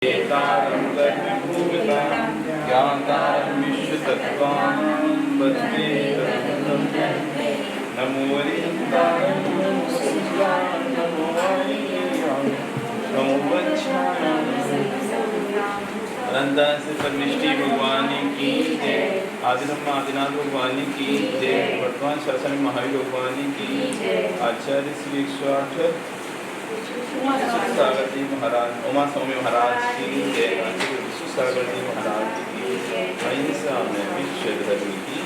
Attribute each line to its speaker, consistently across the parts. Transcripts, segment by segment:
Speaker 1: एतारं लघुभूमिकां ज्ञातारं विश्वतत्त्वानां वन्दे नमो हरिहंतारं नमो वायुदेवाय नमो वज्राय अनंत से परमिष्टि भगवान की जय। आदिब्रह्म आदिनाथ भगवान की जय। वर्तमान शासन महावीर भगवान की आचार्य श्री 108 सागर जी महाराज उमा स्वामी महाराज की जय। सागर जी महाराज की अहिंसा में विश्व धर्म की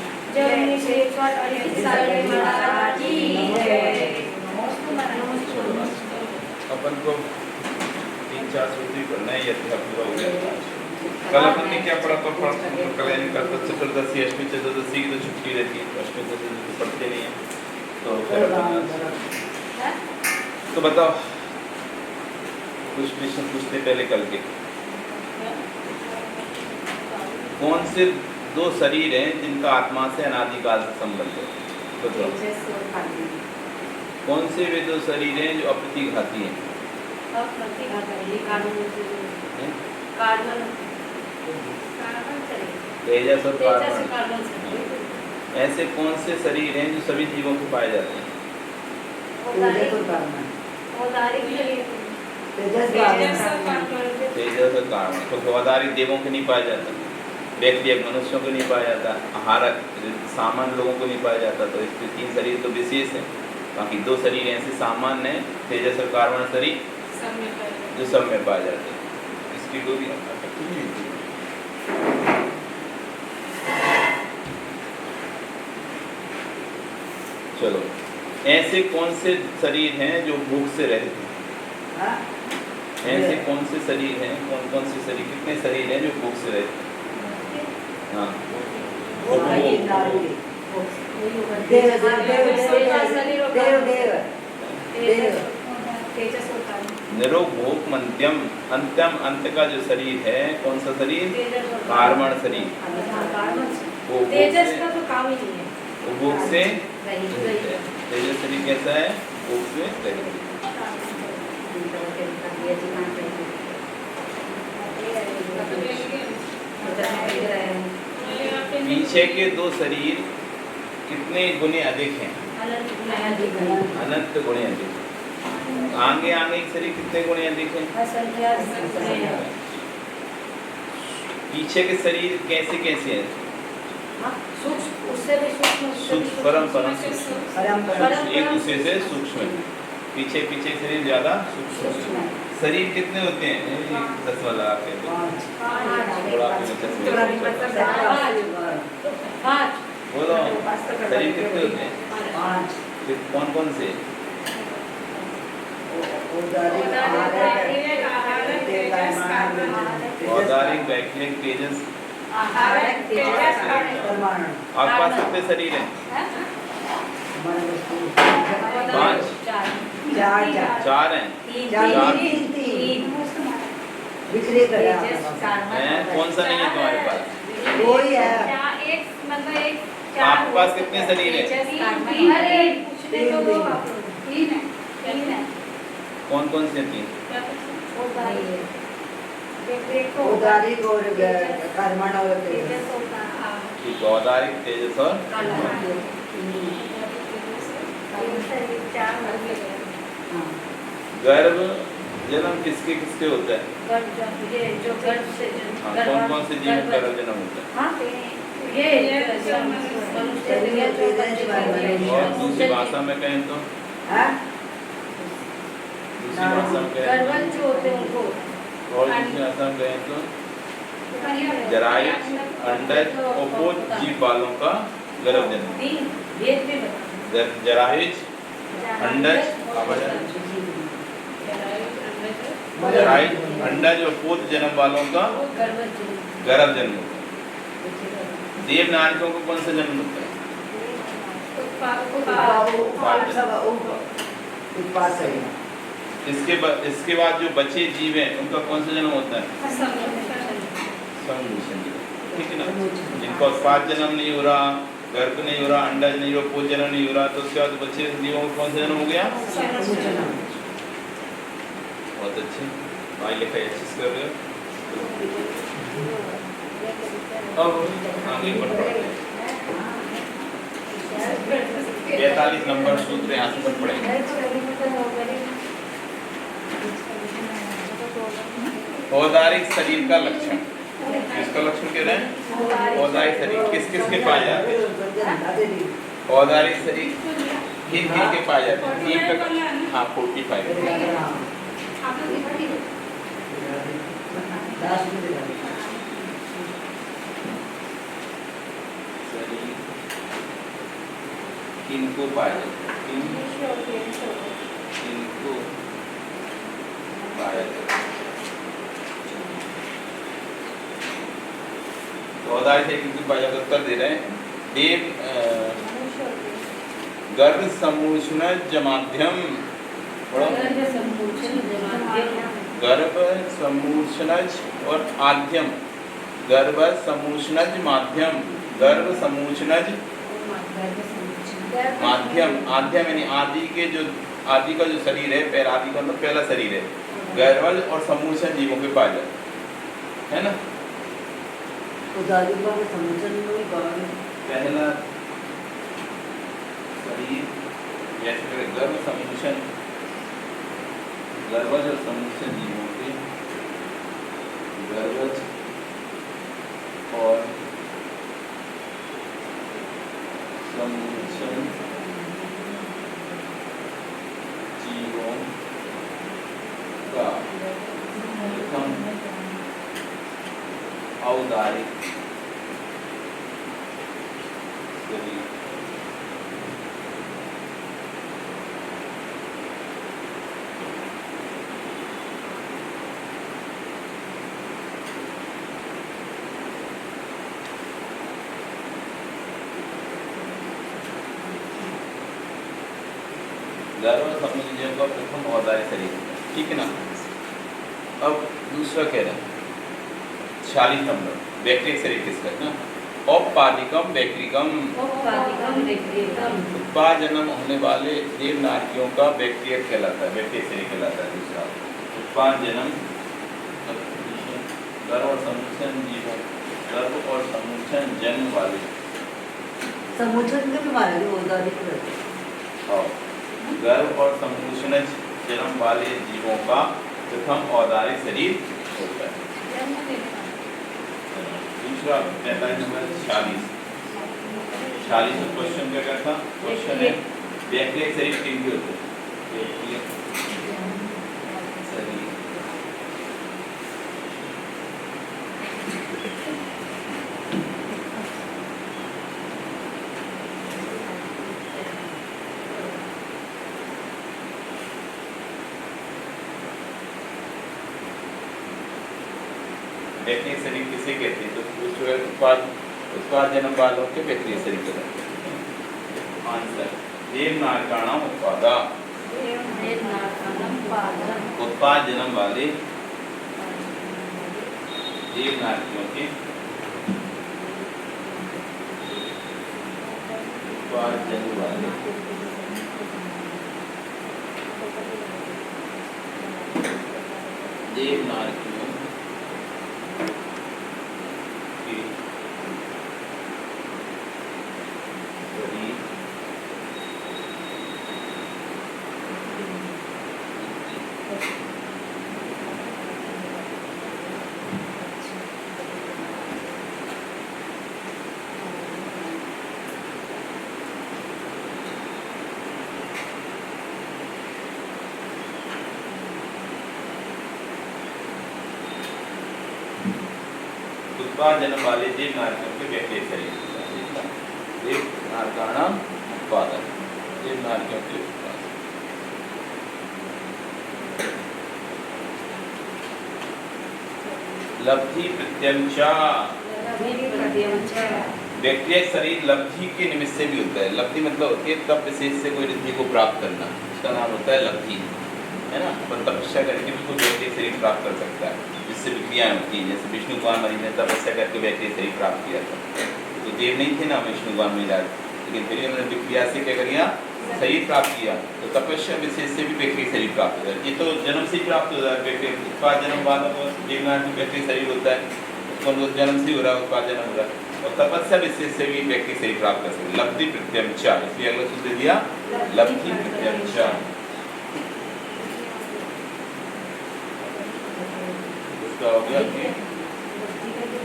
Speaker 1: अपन को 3-4 सूत्री पढ़ना है। यदि पूरा हो गया। कल अपन ने क्या पढ़ा? तो कल्याण का चतुर्दशी अष्टमी चतुर्दशी की तो छुट्टी रहती है, अष्टमी चतुर्दशी पढ़ते नहीं है। तो बताओ कुछ प्रश्न पूछते पहले कल के। कौन से 2 शरीर हैं जिनका आत्मा से अनादिकाल से संबंध है? तो कौन से वे 2 शरीर हैं जो अप्रतिघाती हैं? तेजस और कार्बन। ऐसे कौन से शरीर हैं जो सभी जीवों को पाए जाते हैं? तेजस और कार्बन। तो गौदारी देवों को नहीं पाया जाता, व्यक्ति मनुष्यों को नहीं पाया जाता, आहारक सामान्य लोगों को नहीं पाया जाता। तो इसके 3 शरीर तो विशेष हैं, बाकी 2 शरीर ऐसे सामान्य हैं, तेजस और कार्बन शरीर जो सब में पाए जाते हैं। इसकी कोई भी चलो, ऐसे कौन से शरीर हैं जो भूख से रहते हैं? ऐसे कौन से शरीर हैं, कौन से शरीर, कितने शरीर हैं जो भूख से रहते हैं? हाँ, निरोग भोग मध्यम अंत्यम अंत का जो शरीर है, कौन सा शरीर? कार्बन शरीर। वो तेजस का तो काम ही नहीं है। वो भोग से तेजस शरीर कैसा है? भोग से रहित। पीछे के 2 शरीर कितने गुने अधिक हैं? अनंत गुणे अधिक। आगे के शरीर कितने गुणे अधिक हैं? पीछे के शरीर कैसे कैसे हैं? परम एक दूसरे से सूक्ष्म। पीछे शरीर ज्यादा सूक्ष्म। शरीर कितने होते हैं? 10 वाला बोलो, शरीर कितने होते हैं? 5। कौन से? औदारिक, वैक्लिक, तेजस। आपके पास कितने शरीर हैं? 5। 4 हैं। 3 कौन सा नहीं है तुम्हारे पास?
Speaker 2: कोई है।
Speaker 1: आपके पास कितने शरीर हैं? कौन से 3?
Speaker 2: औदारिक और कर्मण और
Speaker 1: ठीक, औदारिक, तेजस और गर्भ जन्म किसके किसके होता है? कौन से जीव का गर्भ जन्म होता है? और दूसरी भाषा में कहें तो? दूसरी भाषा में कहें तो? और दूसरी भाषा में कहें तो? जरायुज, अंडज और पोत जीव वालों का गर्भ जन्म। जरायुज, अंडज, जरायुज, अंडज और पोत जन्म वालों का गर्भ जन्म होता है। देवनागरिकों को कौन सा जन्म होता है? इसके बाद जो बचे जीव हैं उनका कौन सा जन्म होता है? ठीक है ना। जिनका उत्पाद जन्म नहीं हो रहा, गर्भ नहीं हो रहा, अंडज नहीं हो रहा, पोत जन्म नहीं हो रहा, तो उसके बाद बच्चे जीवों को कौन सा जन्म हो गया? बहुत अच्छे, पढ़ाई लिखाई अच्छे से कर रहे हो। अब आगे बढ़ते हैं। 45 नंबर सूत्र यहाँ से पढ़ पड़ेंगे। औदारिक शरीर का लक्षण, किसका लक्षण कह रहे हैं? औदारिक शरीर किस किस के पाए जाते हैं? औदारिक शरीर किन किन के पाए जाते हैं? 3 प्रकार। हाँ 45। शरीर किनको पाए जाते हैं? किनको पाए जाते हैं? तो औदारिक शरीर किनको पाए जाते हैं? उत्तर दे रहे हैं। देव गर्भ समूषणज माध्यम, गर्भ समूषणज और आद्यम, गर्भ समूषणज माध्यम, गर्भ समूषणज माध्यम, आद्यम यानी आदि के जो आदि का जो शरीर है, पैर आदि का मतलब पहला शरीर है, गर्भज और समूषण जीवों के पाए जाते है ना। पहला शरीर जैसे करें गर्भ समूषण, गर्भज और समूषण जीवों के, गर्भज और समूषण जीवों का प्रथम औदारिक शरीर गर्भ समूह जीवों का प्रथम औदारिक शरीर, ठीक है ना। अब दूसरा कह रहे हैं 46 नंबर, बैक्टीरिक शरीर किसका है ना। औपपादिकम बैक्टीरिकम, उत्पाद जन्म होने वाले देवनारियों का बैक्टीरिया कहलाता है, बैक्टीरिक शरीर कहलाता है। दूसरा उत्पाद जन्म, गर्भ और समूषण जीवों, गर्भ और समूषण जन्म वाले,
Speaker 2: समूषण के बीमारी जो औदारिक रहते हैं।
Speaker 1: और गर्भ और समूषणज जन्म वाले जीवों का प्रथम औदारिक शरीर होता है। दूसरा 45 नंबर 46 क्वेश्चन क्या करता? क्वेश्चन है बैक्टीरिक शरीर किन के होते हैं? बैक्टीरिक शरीर बैक्टीरिक शरीर किसे कहते हैं? तो उत्पाद जन्म वालों के बैक्टीरिक शरीर कहते हैं। आंसर देवनारकाणाम उत्पादा, उत्पाद जन्म वाले देवनारियों के उत्पाद जन्म वाले देवनारियों उत्पाद जन्म वाले देवनारियों के बैक्टीरिक शरीर, देवनारकाणाम उत्पादन, देवनारियों के उत्पादन। लब्धि प्रत्यंचा, बैक्टीरिक शरीर लब्धि के निमित्त से भी होता है। लब्धि मतलब होती है तप विशेष से कोई रिद्धि को प्राप्त करना, इसका नाम होता है लब्धि, है ना। पर तपस्या करके भी कोई बैक्टीरिक शरीर प्राप्त कर सकता है, जिससे विक्रियाएं होती हैं। जैसे विष्णु कुमार मणि ने तपस्या करके बैक्टीरिक शरीर प्राप्त किया था। तो देव नहीं थे ना विष्णु कुमार मणि, लेकिन फिर उन्होंने विक्रिया से क्या किया, शरीर प्राप्त किया तो तपस्या विशेष से भी व्यक्ति शरीर प्राप्त हो जाए। ये तो जन्म से ही प्राप्त हो जाए, व्यक्ति उत्पाद जन्म वाला को जीवनान में व्यक्ति शरीर होता है, उसको जन्म से हो रहा है, उत्पाद जन्म हो रहा है। और तपस्या विशेष से भी व्यक्ति शरीर प्राप्त कर सकते। लब्धि प्रत्यंचा, इसलिए अगला सूत्र दिया लब्धि प्रत्यंचा। उसका हो गया कि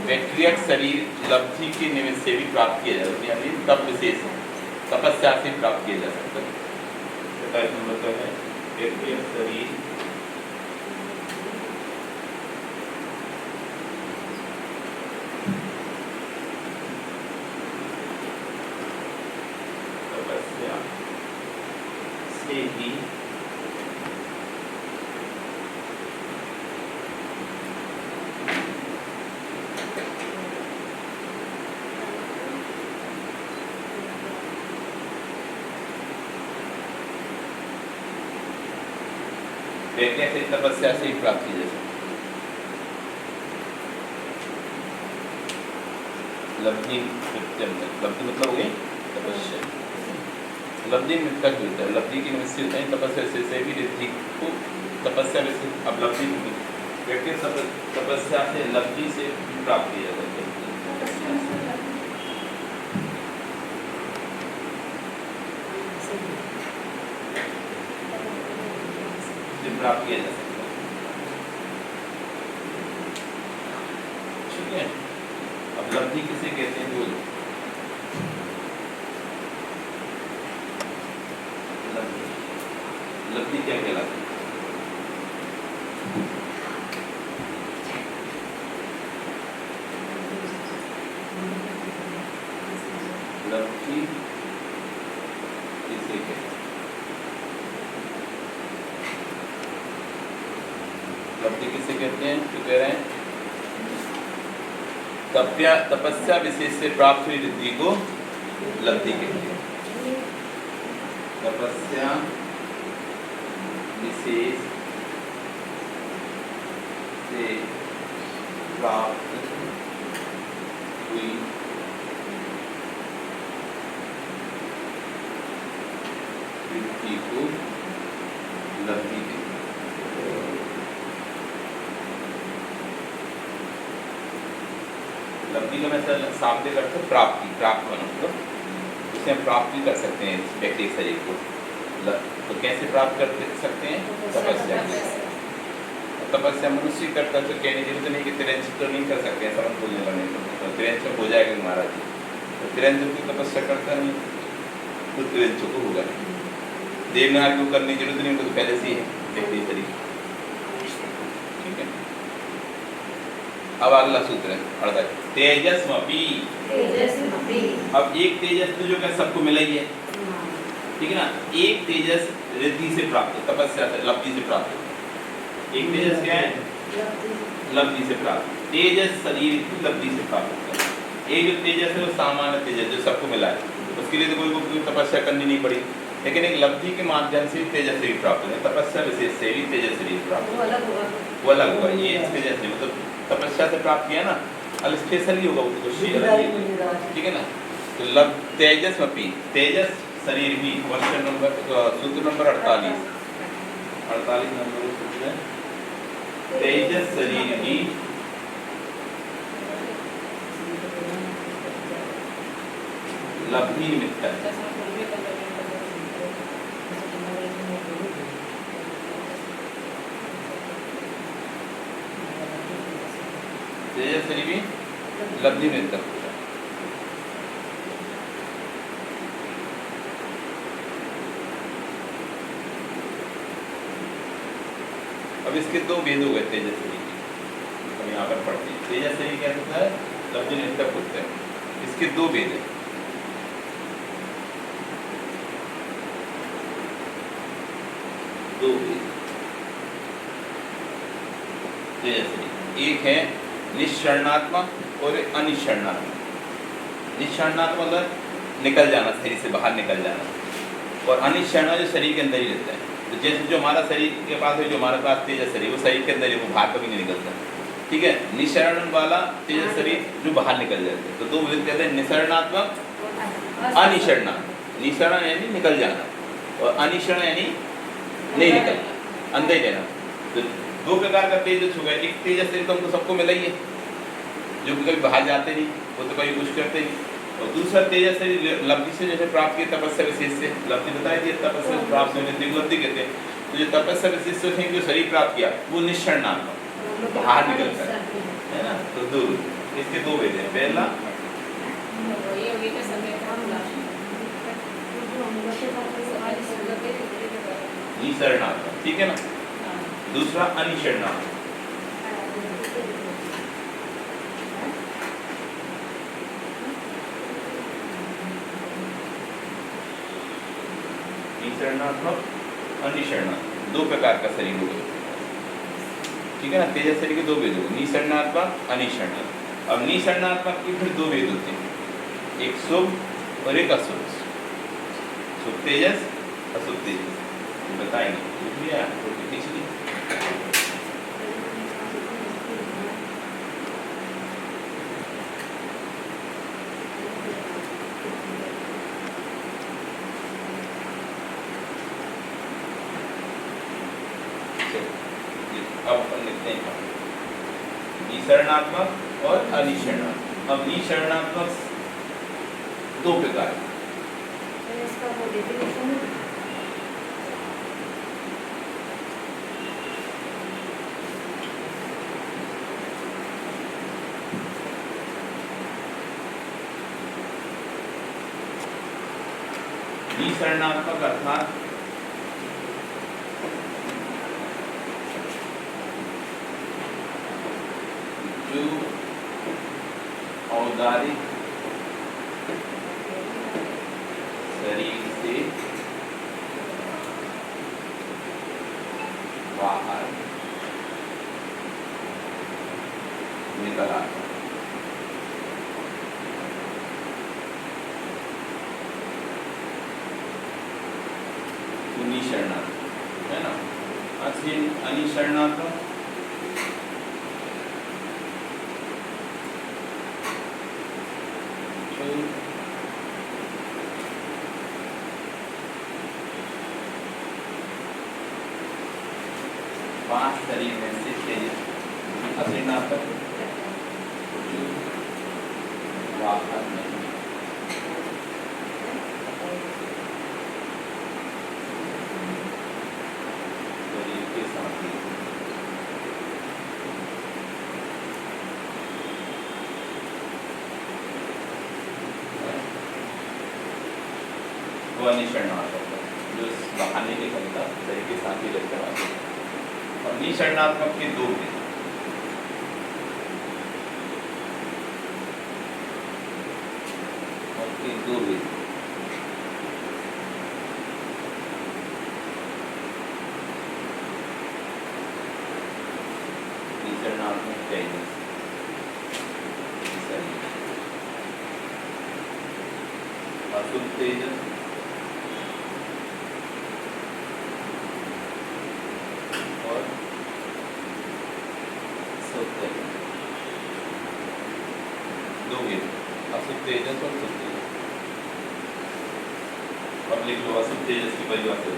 Speaker 1: व्यक्तिगत शरीर लब्धि के निमित्त से भी प्राप्त किया जा सकता है, यानी तप विशेष तपस्या से प्राप्त किया जा सकता है। मतलब है व्यक्तिगत शरीर तपस्या से ही कैसे तपस्या से ही प्राप्त की जा सकती है। लब्धि लब्धि मतलब हो गई तपस्या। लब्धि मिथक होता है, लब्धि की निमित्त से होता है तपस्या से भी रिद्धि को तपस्या से। अब लब्धि व्यक्ति तपस्या से लब्धि से प्राप्त किया जा सकता है। प्राप्त किया जा सकता है। ठीक है, अब लब्धि किसे कहते हैं? बोलो लब्धि क्या कहलाती है? लब्धि किसे कहते हैं? लब्धि किसे कहते हैं? तो कह रहे हैं तपस्या विशेष से प्राप्त हुई रिद्धि को लब्धि कहते हैं। तपस्या विशेष से प्राप्त हुई रिद्धि को लब्धि कहते हैं। लब्धि का मतलब शाब्दिक अर्थ प्राप्ति, प्राप्त होना, मतलब उसे हम प्राप्त भी कर सकते हैं व्यक्ति के शरीर को। तो कैसे प्राप्त कर सकते हैं? तपस्या। तपस्या मनुष्य करता तो कहने की जरूरत नहीं कि तिरंज तो नहीं कर सकते हैं, समझ बोलने वाले तो तिरंज हो जाएगा महाराज जी। तो तिरंज की तपस्या करता नहीं तो तिरंज को होगा नहीं। देवनार को करने की जरूरत नहीं, तो पहले से ही है व्यक्ति शरीर। ठीक है, अब अगला सूत्र है तेजस्मपि। अब एक तेजस तो जो क्या सबको मिला ही है, ठीक है ना। एक तेजस रिद्धि से प्राप्त, तपस्या से लब्धि से प्राप्त। एक तेजस क्या है? लब्धि से प्राप्त। तेजस शरीर की लब्धि से प्राप्त होता है। एक जो तेजस है वो सामान्य तेजस जो सबको मिला है, उसके लिए तो कोई तपस्या करनी नहीं पड़ी। लेकिन एक लब्धि के माध्यम से तेजस शरीर प्राप्त है, तपस्या विशेष से भी तेजस शरीर प्राप्त वो अलग हुआ। ये तेजस नहीं, मतलब तपस्या से प्राप्त किया ना, अलग स्पेशल ही होगा वो तो, ठीक है ना। तो तेजस्मपि, तेजस शरीर भी। क्वेश्चन नंबर सूत्र नंबर 48 नंबर सूत्र है। तेजस शरीर भी लब्धि निमित्त है। तेजस शरीर भी लब्धि निमित्त है। अब इसके दो भेद हो गए तेजस शरीर के, हम यहाँ पर पढ़ते हैं। तेजस शरीर क्या होता है? लब्धि निमित्त होता है। इसके दो भेद है। दो भेद तेजस शरीर, एक है निशरणात्मक और अनिशरणात्मक। निशरणात्मक मतलब निकल जाना, शरीर से बाहर निकल जाना, और अनिशरण जो शरीर के अंदर ही रहता है। तो जैसे जो हमारा शरीर के पास है, जो हमारे पास तेजस शरीर, वो शरीर के अंदर ही, वो बाहर कभी नहीं निकलता, ठीक है। निशरण वाला तेजस शरीर जो बाहर निकल जाते हैं। तो दो विध कहते हैं, निशरणात्मक, अनिशरणात्मक। निशरण यानी निकल जाना, और अनिषण यानी नहीं निकलना, अंदर ही रहना। तो दो प्रकार का तेजस हो गया। एक तेजस शरीर तो हमको सबको मिला ही है, जो कि कभी बाहर जाते नहीं, वो तो कभी कुछ करते नहीं। और दूसरा तेजस शरीर लब्धि से जैसे प्राप्त किया, तपस्या विशेष से लब्धि बताई थी, तपस्या से प्राप्त होने की उपलब्धि कहते हैं। तो जो तपस्या विशेष से जो शरीर प्राप्त किया वो निश्चण नाम का बाहर निकलता है ना। तो दो, इसके दो वेद हैं। पहला निसरणात्मक, ठीक है ना। दूसरा अनिषरणात्मक। निसरणात्मक, अनिषरणात्मक, दो प्रकार का शरीर होगा, ठीक है ना। तेजस शरीर के दो वेद होंगे, निसरणात्मक, अनिषरणात्मक। अब निसरणात्मक की फिर दो वेद होते हैं, एक शुभ और एक अशुभ। शुभ तेजस, अशुभ तेजस बताएंगे। पिछली अब अपन लिखते हैं निसरणात्मक और अनिसरणात्मक। अब निसरणात्मक दो प्रकार, निसरणात्मक अर्थात जो औदारिक शरीर से बाहर निकल आता है। निसरणात्मक है ना। अच्छी अनिसरणात्मक पांच शरीर में से तेजस अनिसरणात्मक जो बाहर नहीं शरीर के साथ ही वो अनिसरणात्मक जो बाहर नहीं निकलता, शरीर के साथ ही रहता है। और निसरणात्मक के दो हैं, और के दो हैं। निसरणात्मक तेजस अशुभ तेजस और शुभ तेजस, दो वेद, अशुभ तेजस और शुभ तेजस। अब लिख लो अशुभ तेजस की परिभाषा।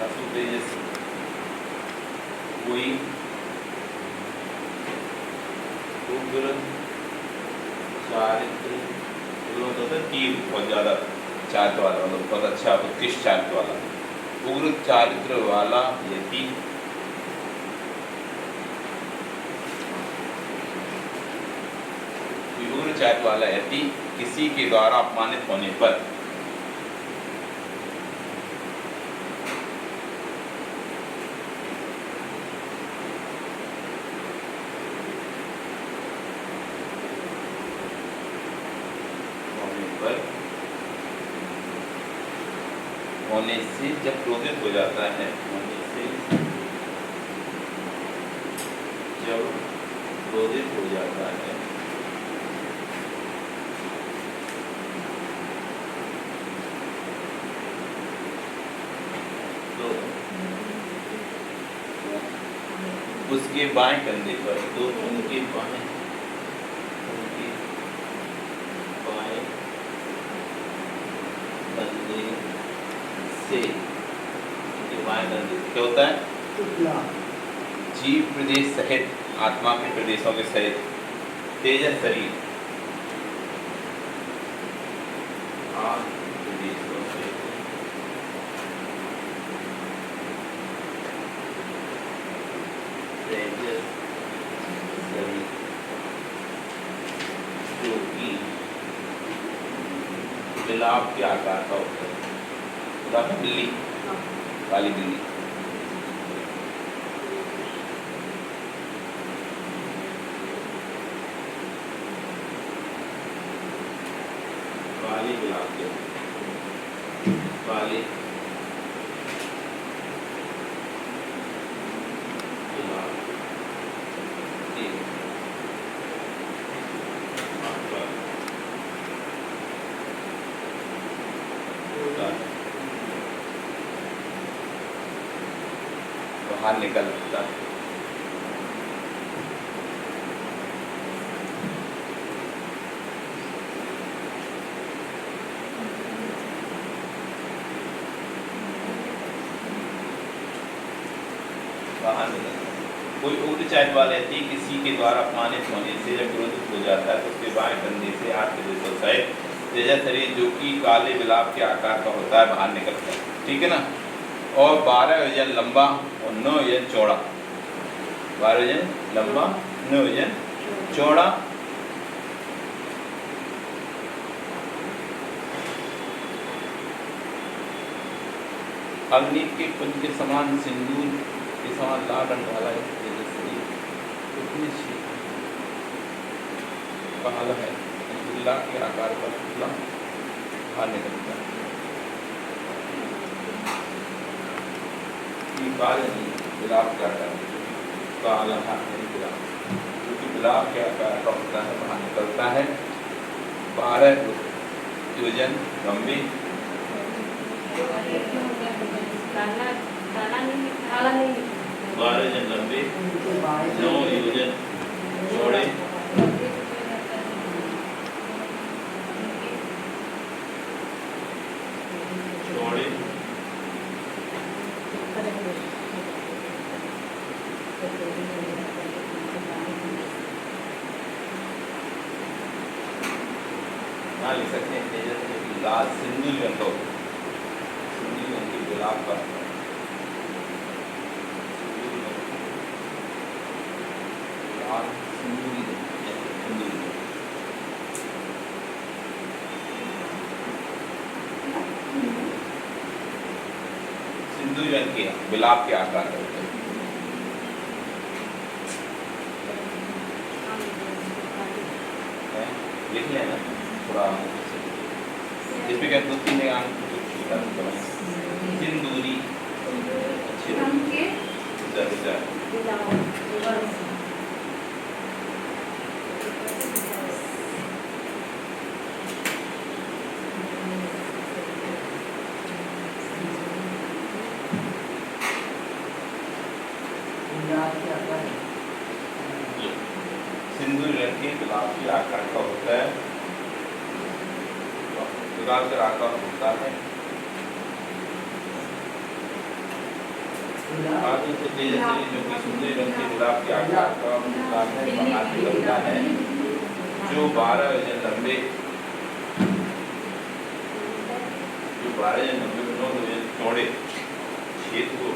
Speaker 1: अशुभ तेजस कोई उग्र चारित्र, तीव्र बहुत ज्यादा चारित्र वाला, मतलब बहुत अच्छा उत्कृष्ट चारित्र वाला, उग्र चारित्र वाला यदि उग्र चारित्र वाला यदि किसी के द्वारा अपमानित होने पर होने से जब क्रोधित हो जाता है, होने से जब क्रोधित हो जाता है तो उसके बाएं कंधे पर, तो उनके बाएं से वायु दंड क्या होता है?
Speaker 2: टुकड़ा
Speaker 1: जीव प्रदेश सहित, आत्मा के प्रदेशों के सहित तेजस शरीर प्रदेशों से तेजस शरीर जो कि बिलाव के आकार का होता है। उदाहरण बिल्ली, काली बिल्ली। काली बिलाव के काली बिलाव के आकार होता है, बाहर निकलता है। बाहर निकलता है। कोई उग्र चाहने वाला व्यक्ति किसी के द्वारा अपमानित होने से या क्रोधित हो जाता है तो उसके बाएं कंधे से 8 प्रदेशों सहित तेजस शरीर जो कि काले बिलाव के आकार का होता है बाहर निकलता है। ठीक है ना? और 12 योजन लंबा और 9 योजन चौड़ा। 12 योजन लंबा, 9 योजन चौड़ा। अग्नि के पुंज के समान सिंदूर के समान लाल रंग वाला है तेजस शरीर कितने काला है, बिल्ला के आकार का टुकड़ा बाहर निकलता है। बिलाव के आकार काला है, बिलाव क्योंकि बिलाव के आकार का होता है बाहर निकलता है। 12 योजन लंबी, 12 योजन लंबे, 9 योजन चौड़े, चौड़े, लिख सकते हैं तेजस शरीर लाल सिंदूर रंग का, सिंदूर रंग के गुलाब का लाल सिंदूरी सिंदूर रंग के गुलाब के आकार का होता है। लिख लेना थोड़ा इसमें क्या 2-3 सिंदूरी सिंदूर रंग के गुलाब के आकार का होता है, गुलाब का आकार होता है। आगे से तेजस शरीर जो कि सुंदर रंग के गुलाब के आकार का होता है बाहर निकलता है, जो 12 योजन लंबे, जो 12 योजन लंबे 9 योजन चौड़े छेद को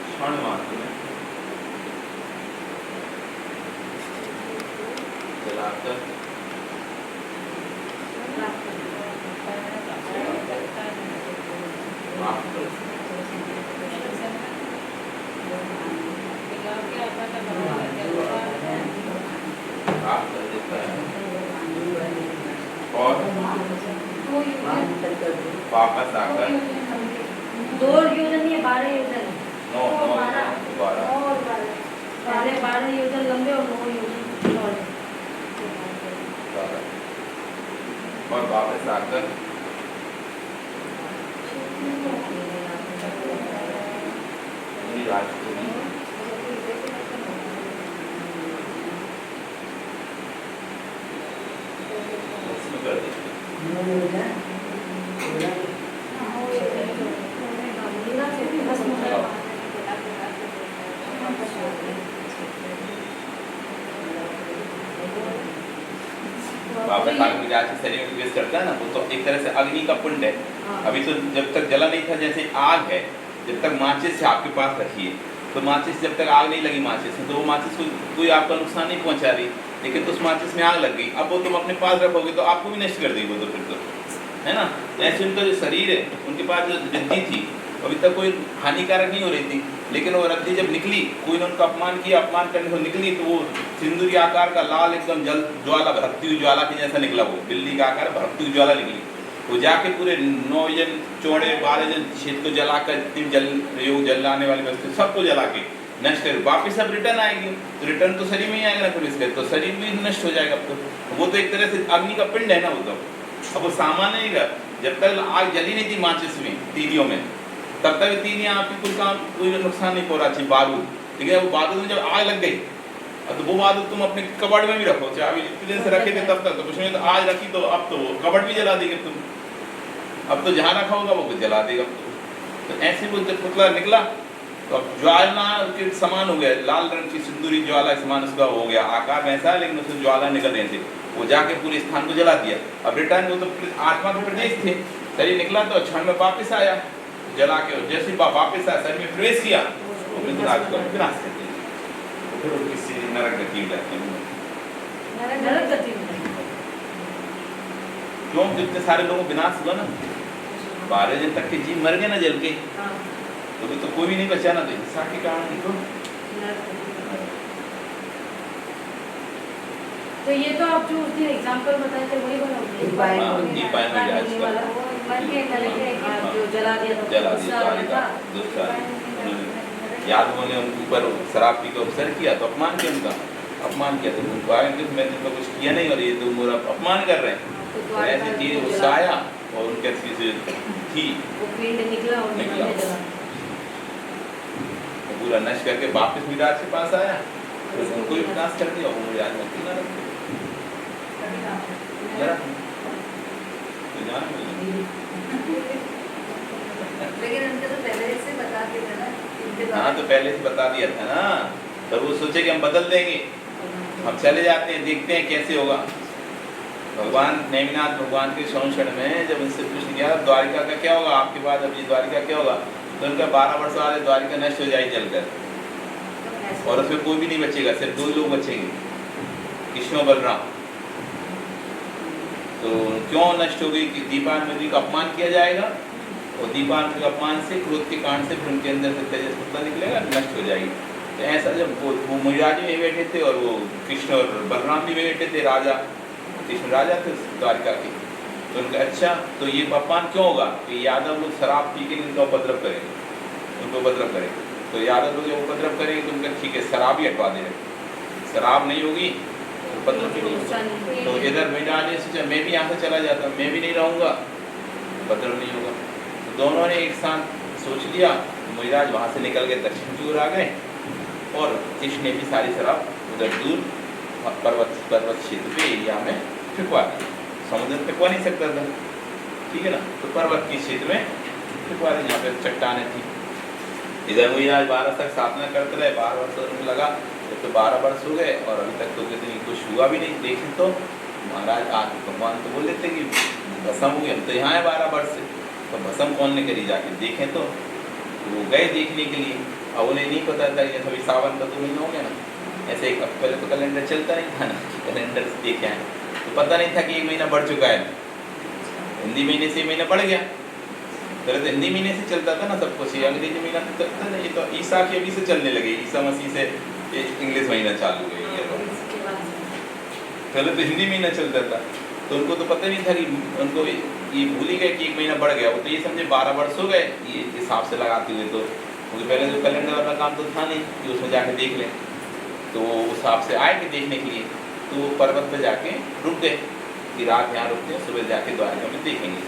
Speaker 1: क्षण मात्र में जलाकर माफ कर देता है और वापस आकर
Speaker 3: 2 योजन नहीं 12 योजन,
Speaker 1: 9
Speaker 3: पहले 12 योजन लंबे और 9 योजन चौड़े,
Speaker 1: और वापस आकर आपने काल में जाके शरीर में प्रवेश करता है ना, वो तो एक तरह से अग्नि का पुंड है।
Speaker 3: हाँ।
Speaker 1: अभी तो जब तक जला नहीं था, जैसे आग है, जब तक माचिस से आपके पास रखी है, तो माचिस जब तक आग नहीं लगी माचिस में, तो वो माचिस को कोई आपका नुकसान नहीं पहुंचा रही, लेकिन तो उस माचिस में आग लग गई, अब वो तुम अपने पास रखोगे तो आपको भी नष्ट कर देगी वो, तो फिर तो है ना। ऐसे उनका जो शरीर है, उनके पास जो रिद्धि थी अभी तक कोई हानिकारक नहीं हो रही थी, लेकिन वो रद्दी जब निकली, कोई ने उनका अपमान किया, अपमान करने को निकली, तो वो सिंदूरी आकार का लाल एकदम जल ज्वाला, भड़कती हुई ज्वाला के जैसा निकला, वो बिल्ली का आकार भड़कती हुई ज्वाला निकली। वो जाके पूरे 9 जन चौड़े 12 जन क्षेत्र को जलाकर, जितनी जल योग जलाने वाली वस्तु सबको जला के नष्ट कर, वापिस अब रिटर्न आएगी, तो रिटर्न तो शरीर में ही आएगा ना फिर इसके, तो शरीर भी नष्ट हो जाएगा। अब तो वो तो एक तरह से अग्नि का पिंड है ना वो तो। अब वो सामान्य नहीं रहा, जब तक आग जली नहीं थी माचिस में, तीलियों में, तब तक तीलियां आपकी कोई नुकसान नहीं पहुंचा थी, बारूद। लेकिन वो बारूद में जब आग लग गई, अब तो वो बारूद तुम अपने कबाड़ में भी रखो, चाहे अभी इतने दिन से रखे थे तब तक, तो कुछ नहीं, तो आज रखी तो अब तो वो कबाड़ भी जला देगी तुम, अब तो जहाँ रखा होगा वो जला देगा। तो ऐसे वो जब पुतला निकला तो अब ज्वाला के समान हो गया, लाल रंग की सिंदूरी ज्वाला समान उसका हो गया, आकार वैसा है लेकिन उससे ज्वाला निकल रही थी, वो जाके पूरे स्थान को जला दिया। अब रिटर्न वो तो आत्मा के प्रदेश थे, शरीर निकला तो क्षण में वापिस आया जला के, जैसे वापिस आया शरीर में प्रवेश किया तो विनाश कर दिया, फिर वो किसी नरक गति में जाते हैं।
Speaker 3: नरक गति में
Speaker 1: क्यों? जितने सारे लोगों विनाश हुआ ना, 12 जन तक के जीव मर गए ना जल के, तो कोई भी नहीं बचा ना, तो हिंसा के कारण तो।
Speaker 3: तो ये तो आप जो उसने एग्जांपल बताए थे वही बनाओगे,
Speaker 1: दीपायन में जाए इसका
Speaker 3: जो जला दिया था,
Speaker 1: जला दिया दूसरा याद उन्होंने उनके ऊपर शराब पी के अवसर किया तो अपमान किया, उनका अपमान किया, तो उनको आगे मैंने तो कुछ किया नहीं और ये तो मेरा अपमान कर रहे हैं, तो ऐसी चीज गुस्सा आया और उनके अच्छी से थी
Speaker 3: वो पिंड निकला और
Speaker 1: निकला,
Speaker 3: जला,
Speaker 1: पूरा नष्ट करके वापस विराट के पास आया, तो उनको भी विनाश कर दिया, वो याद मत ना
Speaker 2: लेकिन उनके तो पहले से बता दिया था ना,
Speaker 1: हाँ तो पहले से बता दिया था ना, तो वो सोचे कि हम बदल देंगे, हम चले जाते हैं देखते हैं कैसे होगा। भगवान नेमिनाथ भगवान के संरक्षण में जब उनसे पूछ लिया द्वारिका का क्या होगा आपके बाद, अब ये द्वारिका क्या होगा, तो उनका 12 वर्ष वाले द्वारिका नष्ट हो जाएगी जलकर, और उसमें कोई भी नहीं बचेगा, सिर्फ 2 लोग बचेंगे, कृष्ण और बलराम। तो क्यों नष्ट हो गई कि दीपान्विति का अपमान किया जाएगा, और दीपान्विति के अपमान से, क्रोध के कारण से फिर उनके अंदर से तेजस पुतला निकलेगा, नष्ट हो जाएगी। तो ऐसा जब वो मुनिराज भी बैठे थे और वो कृष्ण और बलराम भी बैठे थे, राजा कृष्ण राजा थे द्वारिका के, तो उनका अच्छा तो ये अपमान क्यों होगा कि यादव लोग शराब पी के इनका उपद्रव करेंगे, उनको उपद्रव करेंगे, तो यादव लोग जब उपद्रव करेंगे तो उनका ठीक है शराब ही हटवा देंगे, शराब नहीं होगी उपद्रव भी नहीं होगा। तो इधर मिटाने से मैं भी यहाँ से चला जाता, मैं भी नहीं रहूँगा, उपद्रव नहीं होगा। तो दोनों ने एक साथ सोच लिया, मुनिराज वहाँ से निकल के दक्षिण की ओर आ गए और कृष्ण ने भी सारी शराब उधर दूर पर्वत क्षेत्र पे एरिया में फिकवा दी, समुद्र में फिकवा नहीं सकता था, ठीक है ना, तो पर्वत के क्षेत्र में फिकवा दी जहाँ पे चट्टानें थी। इधर मुनिराज 12 तक साधना करते रहे, 12 वर्ष उनको लगा, जब तो 12 वर्ष हो गए और अभी तक तो कितनी कुछ हुआ भी नहीं। देखें तो महाराज आज भगवान तो बोल देते कि भस्म हो गया, हम तो यहाँ है 12 वर्ष से, तो भस्म कौन ने करी जाके देखें तो वो गए देखने के लिए। अब उन्हें नहीं पता था कि अभी सावन का 2 महीना हो गया ना, ऐसे एक पहले तो कैलेंडर चलता नहीं था ना, कैलेंडर देखे हैं तो पता नहीं था कि 1 महीना बढ़ चुका है, हिंदी महीने से 1 महीना बढ़ गया, पहले तो हिंदी महीने से चलता था ना सब कुछ, ये अंग्रेजी महीना तो चलता नहीं, तो ईसा के अभी से चलने लगे, ईसा मसीह से इंग्लिश महीना चालू हुई है, पहले तो हिंदी महीना चलता था, तो उनको तो पता नहीं था कि उनको ये भूल ही गए कि 1 महीना बढ़ गया, वो तो ये समझे 12 वर्ष हो गए ये हिसाब से लगाते हुए, तो क्योंकि पहले तो कैलेंडर वाला काम तो था नहीं कि उसमें जाके देख लें, तो उस हिसाब से आए कि देखने के लिए, तो पर्वत पर जाके रुक गए कि रात यहाँ रुकते हैं, सुबह जाके द्वारिका में देखेंगे,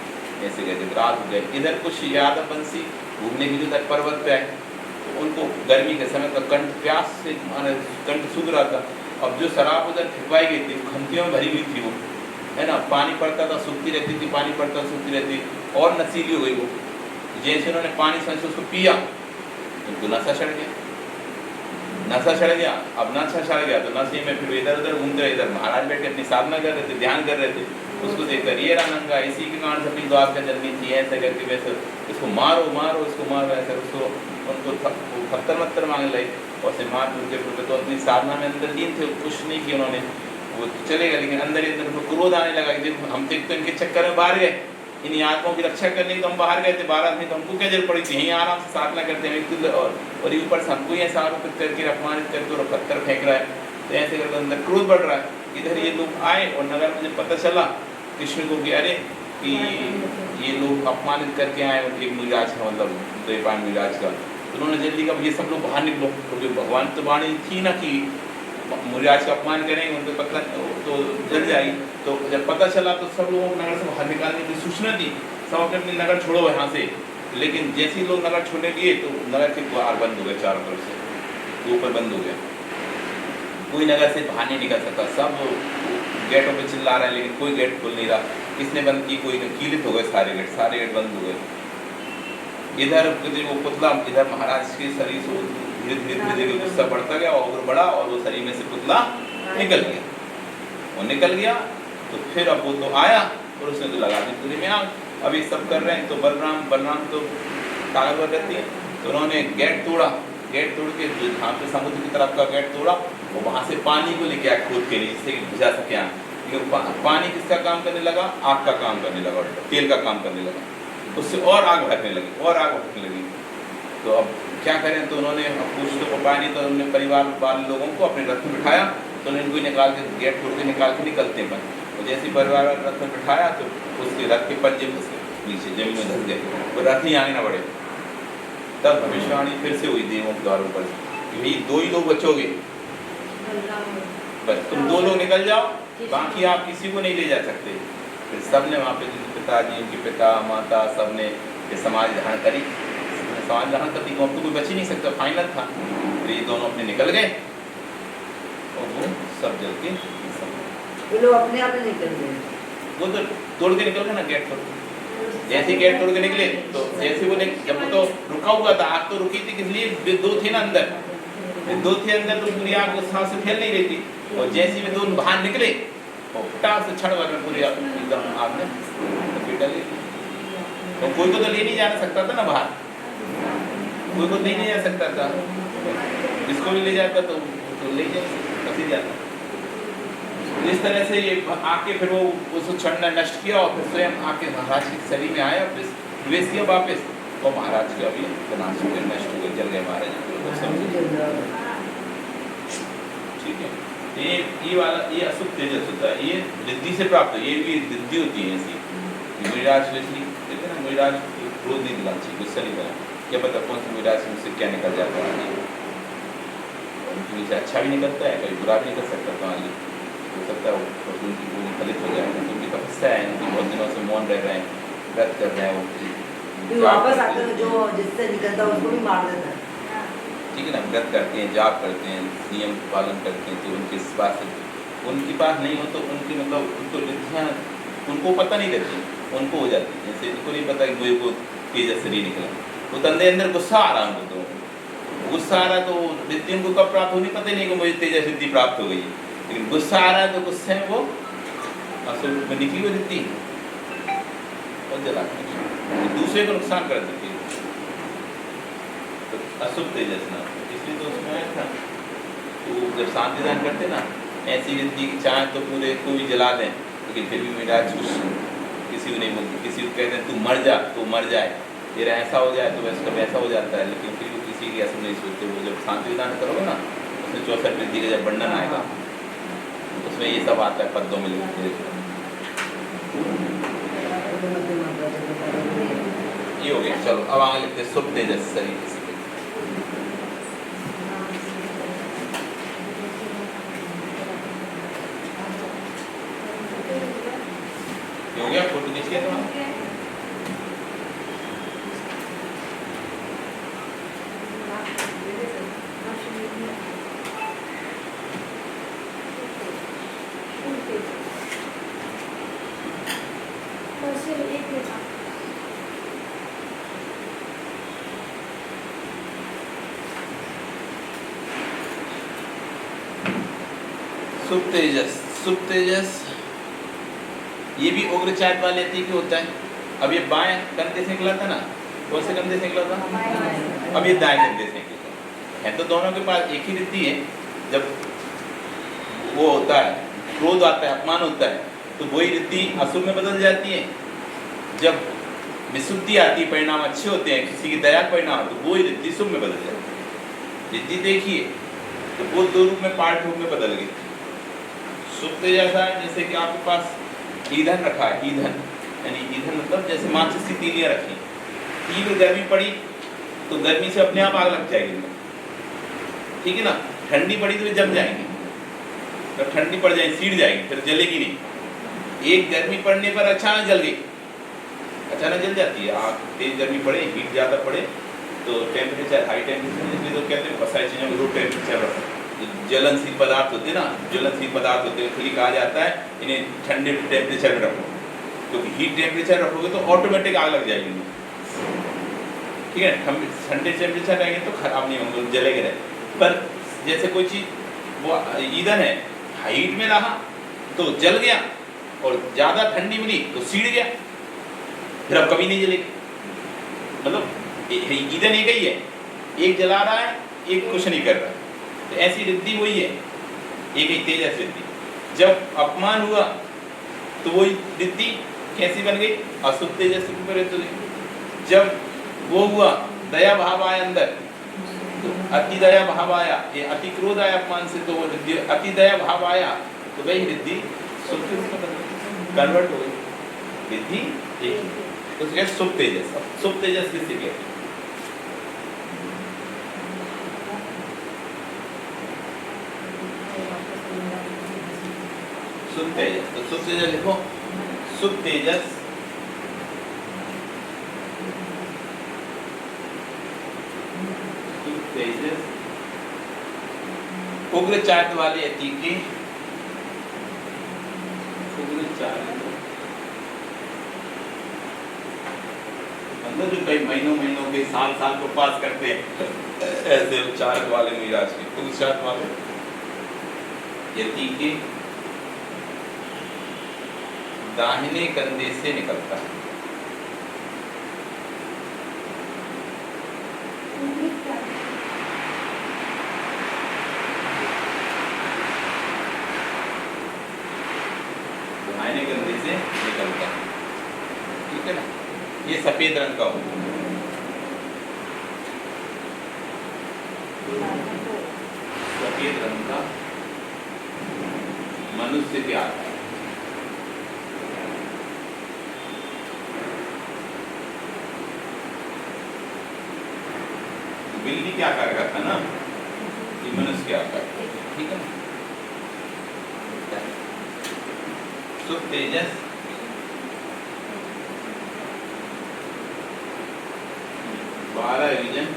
Speaker 1: ऐसे गए थे, रात हो गए। इधर कुछ यादव वंशी घूमने के लिए उधर पर्वत पे आए, तो उनको गर्मी के समय का कंठ प्यास से माने कंठ सूख रहा था, अब जो शराब उधर फिकवाई गई थी खंतियों में भरी हुई थी वो, है ना, पानी पड़ता था सूखती रहती थी, पानी पड़ता सूखती रहती, और नशीली हो गई वो। जैसे उन्होंने पानी से उसको पिया उनको नशा चढ़ गया, नशा चढ़ गया, अब नशा चढ़ गया तो नशे में फिर इधर उधर घूमते रहे, इधर महाराज बैठ के अपनी साधना कर रहे थे, ध्यान कर रहे थे, उसको देखकर ये नंगा इसी के कारण से अपनी द्वार का जन्मी थी, ऐसा करके वैसे इसको मारो मारो इसको मारो, ऐसा उसको उनको पत्थर मत्तर मांगने लगे, और से मार उनके फिर तो अपनी साधना में अंदर लीन थे, कुछ नहीं किया उन्होंने, वो चलेगा, लेकिन अंदर ही अंदर उनको क्रोध आने लगा कि हम तो इनके चक्कर में बाहर गए, इन आत्माओं की रक्षा करने की तो हम बाहर गए थे 12 में, तो हमको क्या जरूरत पड़ी थी, यहीं आराम से साधना करते हैं, और ये ऊपर से हमको ही ऐसा आरोपित करके अपमानित करके और पत्थर फेंक रहा है, तो ऐसे करके अंदर क्रोध बढ़ रहा है। इधर ये लोग आए और नगर मुझे पता चला कृष्ण को कि अरे कि ये लोग अपमानित करके आए एक मिराज का, मतलब द्वैपायन मिराज का, तो उन्होंने जल्दी कहा ये सब लोग बाहर निकलो, क्योंकि भगवान तो वाणी थी ना कि मुराज का अपमान करेंगे उनको पता तो जल जाएगी, तो जब पता चला तो सब लोगों को नगर से बाहर निकालने की सूचना दी, सब अपने अपने नगर छोड़ो यहाँ से, लेकिन जैसे ही लोग नगर छोड़ने दिए तो नगर के द्वार बंद हो गए, चारों तरफ से ऊपर बंद हो गया, कोई नगर से बाहर नहीं निकल सकता, सब गेटों पे चिल्ला रहे हैं लेकिन कोई गेट खुल नहीं रहा, किसने बंद की, कोई कीलित हो गए, सारे गेट बंद हो गए। इधर वो पुतला, इधर महाराज के शरीर से धीरे धीरे गुस्सा बढ़ता गया और बढ़ा, और वो शरीर में से पुतला निकल गया, वो निकल गया तो फिर अब वो तो आया और उसने तो लगा दी पूरी में आग, अब ये सब कर रहे हैं, तो बलराम तो ताकतवर रहती है, तो उन्होंने गेट तोड़ के जो यहाँ पे समुद्र की तरफ का गेट तोड़ा, और वहाँ से पानी को लेके आया खोद के लिए, जिससे बुझा सके आग, लेकिन पानी किसका काम करने लगा, आग का काम करने लगा, तेल का काम करने लगा, उससे और आग भड़कने लगी, तो अब क्या करें, तो उन्होंने कुछ तो उपाय नहीं, तो उन्होंने परिवार वाले लोगों को अपने रथ में बिठाया, तो उन्होंने इनको निकाल के गेट तोड़ के निकाल के निकलते हैं, और जैसे परिवार वाले रथ में बिठाया तो उसके रथ के पंजे फंस गए नीचे जमीन में धस गए, वो रथ ही आगे ना बढ़े, तब भविष्यवाणी फिर से हुई देवों के द्वारों पर, यही 2 ही लोग बचोगे, बस तुम 2 लोग निकल जाओ, बाकी आप किसी को नहीं ले जा सकते। फिर सबने वहाँ पे पिताजी, उनके पिता माता सबने समाज धारण करी, समाज ग्रहण करती, अब तो कोई बच ही नहीं सकता, फाइनल था, फिर ये दोनों अपने निकल गए और वो सब जल के
Speaker 2: ये लोग अपने आप ही निकल गए,
Speaker 1: वो तो तोड़ के निकल गए ना गेट पर, जैसे ही गेट तोड़ के निकले तो जैसे वो जब वो तो रुका हुआ था, आग तो रुकी थी, इसलिए 2 थे ना अंदर, 2 थे अंदर, तो पूरी आग उस सांस से फैल नहीं रही थी, और जैसे ही 2 बाहर निकले और फटाक से क्षण भर में पूरी एकदम आग में लपेट डाली, तो कोई को तो ले नहीं जाना सकता था ना बाहर, कोई को नहीं ले जा सकता था, जिसको भी ले जाता तो ले जाता, इस तरह से ये आके फिर वो उसको छड़ना नष्ट किया, और फिर स्वयं आके महाराज के शरीर में आया, फिर प्रवेश किया वापस, और महाराज का भी विनाश हो गया, नष्ट हो गए, जल गए महाराज। ठीक है, ये वाला ये अशुभ तेजस होता है, ये रिद्धि से प्राप्त, ये भी रिद्धि होती है ऐसी, मुराज देखिए ना, मुराज क्रोध नहीं दिलाना चाहिए, गुस्सा नहीं करना, क्या पता कौन सी मुराज मुझसे क्या निकल जाता है, मुझे अच्छा भी निकलता है, कभी बुरा भी निकल सकता है, हो सकता है वो उनकी पूरी फलित हो जाए, उनकी तपस्या है, उनकी बहुत दिनों से मौन रह रहे हैं, व्रत कर रहे हैं, वो
Speaker 2: वापस आकर जो जिससे निकलता है उसको भी मार देता है,
Speaker 1: ठीक है ना, व्रत करते हैं, जाप करते हैं, नियम पालन करते हैं, तो उनके पास नहीं हो तो उनकी मतलब उनको रिद्धियाँ उनको पता नहीं रहती, उनको हो जाती है, जैसे उनको नहीं पता कि मुझे को तेजस से नहीं निकला, तो तंदे अंदर गुस्सा आ रहा उनको, तो गुस्सा आ रहा है तो रिद्धि उनको कब प्राप्त होनी पता नहीं कि मुझे तेजस रिद्धि प्राप्त हो गई, लेकिन गुस्सा आ रहा है तो गुस्से में वो अशुभ में निकली हुई रिद्धि और जला दूसरे को नुकसान कर देती है, तो अशुभ तेजस ना, इसलिए तो उसमें आया था, तो जब शांति दान करते ना, ऐसी रिद्धि की चाहे तो पूरे को भी जला दें, लेकिन फिर भी मेरा कुछ किसी को नहीं बोलते, किसी को कहते हैं तू मर जा, तो मर जाए, तेरा ऐसा हो जाए तो वैसे कब ऐसा हो जाता है, लेकिन फिर भी किसी की ऐसा नहीं सोचते, वो जब शांति विधान करोगे ना, उसमें 64 रिद्धि का जब वर्णन आएगा, उसमें ये सब आता है पद्यों में ये हो गया। चलो अब आगे लिखते शुभ तेजस शरीर हो गया, फोटो खींचिए तो सुप्त तेजस, सुप्त तेजस ये भी उग्र चाट वाले अति होता है। अब ये बाएं कंधे से निकला था ना, कौन से कंधे से निकला था? अब ये दाएं कंधे से निकला है, तो दोनों के पास एक ही रिद्धि है। जब वो होता है, क्रोध आता है, अपमान होता है, तो वही रिद्धि असुर में बदल जाती है। जब विशुद्धि आती है, परिणाम अच्छे होते हैं, किसी की दया परिणाम, तो वही रिद्धि शुभ में बदल जाती है। रिद्धि देखिए तो वो दो रूप में, पार्ट रूप में बदल गई। सुप्त जैसा है जैसे कि आपके पास ईंधन रखा है, ईंधन यानी ईंधन मतलब जैसे माचिस की तीलियां रखी, तीव्र गर्मी पड़ी तो गर्मी से अपने आप आग लग जाएगी, ठीक है ना। ठंडी पड़ी तो जम जाएंगे, जब ठंडी पड़ जाएगी सीड़ जाएगी, फिर जलेगी नहीं। एक गर्मी पड़ने पर अचानक जल गई, अचानक जल जाती है आग। तेज गर्मी पड़े, हीट ज़्यादा पड़े तो टेम्परेचर हाई टेम्परेचर, तो कहते हैं बहुत सारी चीज़ों में लो टेम्परेचर रखो। ज्वलनशील पदार्थ होते हैं ना, ज्वलनशील पदार्थ होते हैं, इसलिए कहा जाता है इन्हें ठंडे टेम्परेचर में रखो, क्योंकि हीट टेम्परेचर रखोगे तो ऑटोमेटिक आग लग जाएगी, ठीक है। ठंडे टेम्परेचर रहेंगे तो खराब नहीं होंगे, जलेगे रहे। पर जैसे कोई चीज़ वो ईंधन है, हीट में रहा तो जल गया, और ज़्यादा ठंडी मिली तो सीड़ गया, फिर अब कभी नहीं जलेगी। मतलब ईंधन एक ही है, एक जला रहा है, एक कुछ नहीं कर रहा है। तो ऐसी रिद्धि वही है, एक ही तेजस रिद्धि। जब अपमान हुआ तो वही रिद्धि कैसी बन गई? असुप्त तेजस रूप में रहती है। जब वो हुआ, दया भाव आया अंदर, तो अति दया भाव आया, ये अति क्रोध आया अपमान से, तो वो रिद्धि अति दया भाव आया, तो वही रिद्धि सुप्त में कन्वर्ट हो गई। रिद्धि एक ही, तो सुप्त तेजस। सुप्त तेजस किससे कहते हैं? सुप्त तेजस। तो सुप्त तेजस लिखो, सुप्त तेजस तेजस उग्र चाट वाले अति के, उग्र चाट मतलब जो कई महीनों के साल को पास करते हैं, ऐसे उच्चारक वाले मिजाज के, उग्र चाट वाले यति के दाहिने कंधे से निकलता है। दाहिने कंधे से निकलता है, ठीक है ना। ये सफेद रंग का होता है, सफेद रंग का मनुष्य के आता है। बिल्ली के आकार का था ना, ये मनुष्य के आकार, ठीक है ना। सुप्त तेजस बारह योजन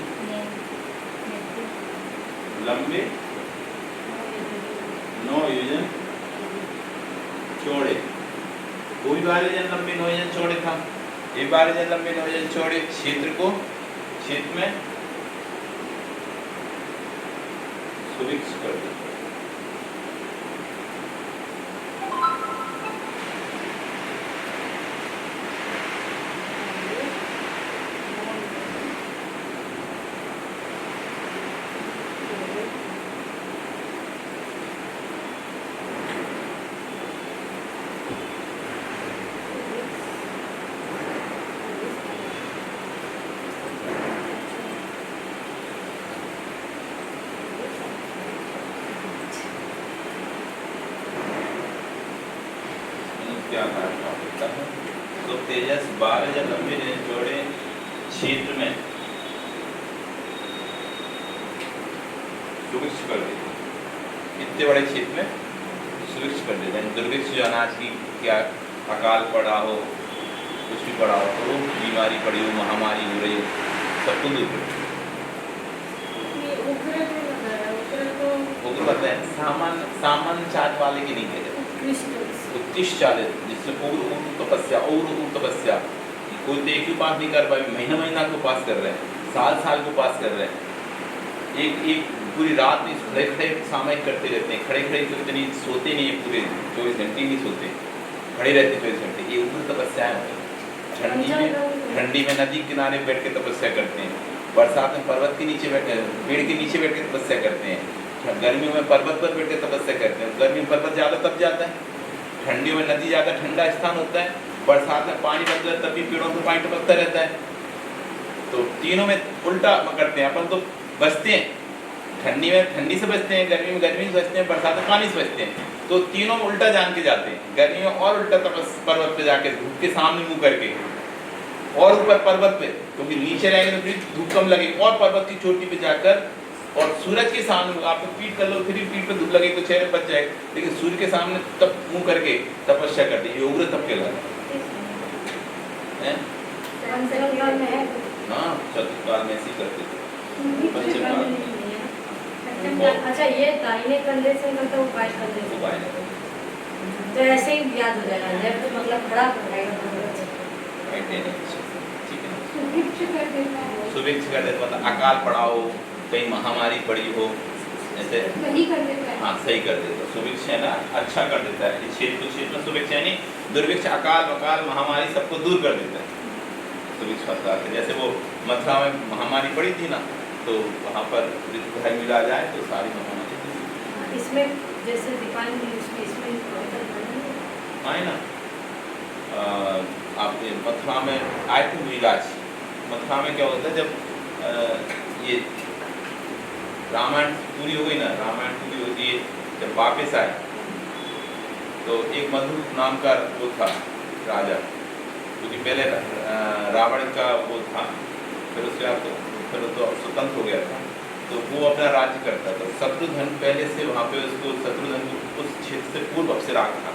Speaker 1: लंबे, 9 योजन चौड़े। कोई 12 योजन लंबे 9 योजन चौड़े था, ये 12 योजन लंबे 9 योजन चौड़े। क्षेत्र में सुविक्ष कर दो। क्या काटना होता है? तो तेजस 12 या लंबे चौड़े क्षेत्र में सुविक्ष कर देते, इतने बड़े क्षेत्र में सुविक्ष कर देते हैं। दुर्भिक्ष जो अनाज की क्या अकाल पड़ा हो, कुछ भी पड़ा हो, तो बीमारी पड़ी हो, महामारी हो रही हो, सबको दूर कर। उग्र पता है, सामान्य चाट वाले की नहीं कहते, उत्कृष्ट चाट जिसमें उग्र तपस्या, तपस्या। कोई तो एक ही उपास नहीं कर पाए, महीना को उपास कर रहे हैं, साल को उपास कर रहे हैं, एक पूरी रात में खड़े खड़े सामयिक करते रहते हैं, खड़े खड़े तो इतनी सोते नहीं है, पूरे 24 घंटे नहीं सोते, खड़े रहते 24 घंटे। ये उग्र तपस्या है। ठंडी में नदी किनारे बैठ के तपस्या करते हैं, बरसात में पर्वत के नीचे बैठ पेड़ के नीचे बैठ के तपस्या करते हैं, गर्मियों में पर्वत पर बैठ के तपस्या करते हैं। गर्मी में पर्वत ज़्यादा तप जाता है, ठंडियों में नदी ज़्यादा ठंडा स्थान होता है, बरसात में पानी बनता है तब भी पेड़ों पर पानी टपकता रहता है। तो तीनों में उल्टा करते हैं। अपन तो बचते हैं, ठंडी में ठंडी से बचते हैं, गर्मी में गर्मी से बचते हैं, बरसात में पानी से बचते हैं। तो तीनों में उल्टा जान के जाते हैं। गर्मी में और उल्टा पर्वत पे जाके धूप के सामने मुंह करके, और ऊपर पर्वत पे, क्योंकि नीचे रहेंगे तो फिर धूप कम लगेगी, और पर्वत की चोटी पे जाकर और सूरज के सामने आप पीठ कर लो, फिर पीठ पे धूप लगेगी तो चेहरे बच जाएगा, लेकिन सूर्य के सामने तब मुंह करके तपस्या करते हैं। उग्र तप कहलाता है। हाँ, चतुर्काल में ऐसे करते थे। पंचम काल
Speaker 3: अच्छा, ये दाहिने कंधे से मतलब उपाय करते हैं,
Speaker 1: उपाय
Speaker 3: तो ऐसे ही याद हो जाएगा, जब तो मतलब खड़ा कर जाएगा।
Speaker 1: ठीक है, सुभिक्ष कर देता मतलब अकाल पड़ा हो, कहीं महामारी पड़ी हो, ऐसे
Speaker 3: सही कर देता है।
Speaker 1: हाँ, सही कर देता है। सुभिक्ष है ना, अच्छा कर देता है। क्षेत्र में सुभिक्ष यानी दुर्भिक्ष, अकाल वकाल महामारी सबको दूर कर देता है सुभिक्ष प्रसाद। जैसे वो मथुरा में महामारी पड़ी थी ना, तो वहाँ पर ऋतु मिला जाए तो सारी महामारी।
Speaker 3: इसमें जैसे दीपावली इसमें
Speaker 1: आए ना, आपने मथुरा में आए थे मिलाज। मथुरा में क्या होता है, जब ये रामायण पूरी हो गई ना, रामायण पूरी होती है, जब वापस आए तो एक मधु नाम का वो था राजा, क्योंकि पहले रावण का वो था, फिर उसके बाद फिर तो स्वतंत्र हो गया था, तो वो अपना राज्य करता था। शत्रुघ्न पहले से वहाँ पे उसको, शत्रुघ्न उस क्षेत्र से पूर्व अक्षराग था।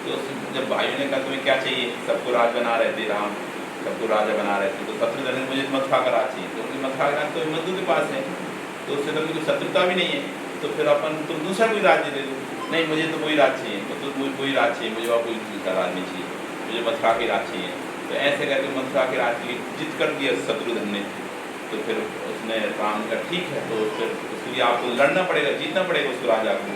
Speaker 1: तो जब भाइयों ने कहा तुम्हें क्या चाहिए, सबको राज बना रहे थे, राम सबको राजा बना रहे थे, तो शत्रुघ्न ने मुझे मथुरा का राज चाहिए, तो मथुरा का राज तो मधु के पास है, तो उससे तो कोई शत्रुता भी नहीं है, तो फिर अपन तुम दूसरा कोई राज्य दे दो। नहीं, मुझे तो कोई राज चाहिए, तो मुझे कोई राज चाहिए, मुझे और कोई दूसरा राज नहीं चाहिए, मुझे मथुरा के राज चाहिए। तो ऐसे करके मथुरा के राज की जिद कर दिया शत्रुघ्न ने। तो फिर उसने राम का ठीक है, तो फिर उसके लिए आपको लड़ना पड़ेगा, जीतना पड़ेगा उसको राजा को।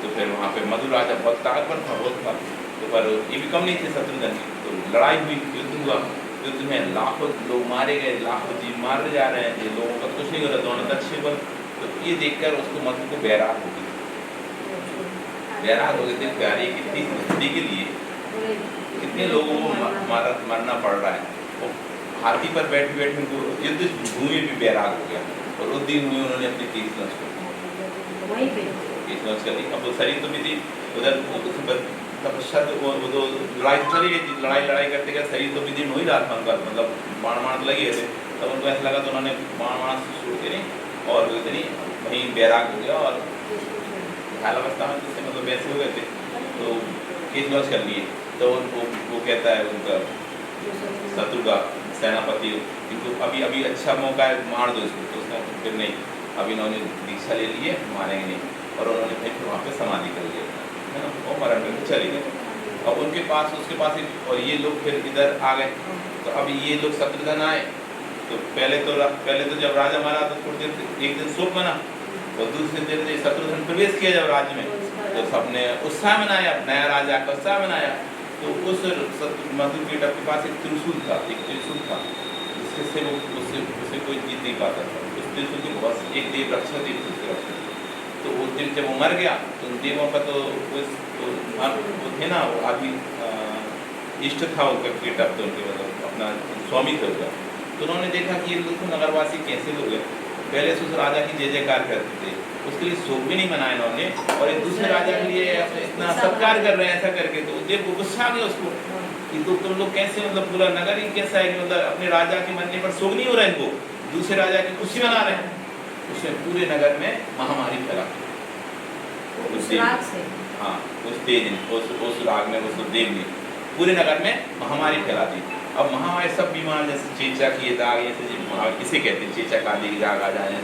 Speaker 1: तो फिर वहाँ पे मधु राजा बहुत ताकतवर था, बहुत था, तो पर ये भी कम नहीं थे शत्रुघ्न की। तो लड़ाई हुई, युद्ध हुआ, युद्ध में लाखों लोग मारे गए, लाखों जीव मारे जा रहे हैं, ये लोगों का कुछ नहीं हो रहा, दोनों अच्छे बल। तो ये देखकर उसको मधु को बैराग हो गई, बैराग हो गए थे, प्यारी कितनी जिंदगी के लिए कितने लोगों को मरना पड़ रहा है। वो हाथी पर बैठे बैठे उनको युद्ध भूमि भी बैराग हो गया, और उस दिन में उन्होंने अपनी तीस नष्ट कर दी। अब वो शरीर तो भी थी उधर, तपस्या वो तो लड़ाई तो चली गई थी, लड़ाई करते गए, शरीर तो विधि हो ही रहा था उनका, मतलब बाण लगे थे। तब उनको ऐसा लगा तो उन्होंने बाण से छोड़ के नहीं, और इतनी वहीं बैराग हो गया, और घायल अवस्था में जिससे मतलब वैसे हो गए थे, तो केस लॉन्च कर लिए। तो वो कहता है उनका शत्रु का सेनापति, इनको अभी अच्छा मौका है, मार दो इसको। तो उसने फिर नहीं, अभी इन्होंने दीक्षा ले लिए, मारेंगे नहीं, और उन्होंने फिर वहाँ पे समाधि कर लिया है ना, वो मरण करके चले गए। अब उनके पास उसके पास और ये लोग फिर इधर आ गए। तो अब ये लोग शत्रुघ्न आए, तो पहले तो जब राजा मारा तो थोड़ी देर एक दिन शोक मना, और दूसरे दिन शत्रुघ्न प्रवेश किया जब राज्य में, तो सबने उत्साह मनाया, नया राजा का उत्साह मनाया। तो उस मधु के पास एक त्रिशूल था, जिससे वो उससे कोई जीत नहीं पाता था। उस त्रिशूल की बहुत एक देव रक्षा थी, तो वो दिन जब वो मर गया तो उन देवों का तो वो थे ना, वो आदमी इष्ट था उनका कीटक, तो उनके मतलब अपना स्वामी थे उनका। तो उन्होंने देखा कि ये लोग नगरवासी कैसे लोग हैं, पहले से उस राजा की जय जयकार करते थे, उसके लिए शोक भी नहीं मनाया इन्होंने, और एक दूसरे राजा के लिए इतना सत्कार कर रहे हैं ऐसा करके। तो देव को गुस्सा आ गया उसको कि तो तुम लोग कैसे, मतलब पूरा नगर ही कैसा है कि मतलब अपने राजा के मरने पर शोक नहीं हो रहा है, इनको दूसरे राजा की खुशी मना रहे हैं। उसने पूरे नगर में महामारी फैला उस राग से, हाँ उस तेज उस राग में, उस देव ने पूरे नगर में महामारी फैला दी। अब महामारी सब बीमार, जैसे चेचा की दाग, इसे कहते हैं चेचा काली की दाग आ जाए,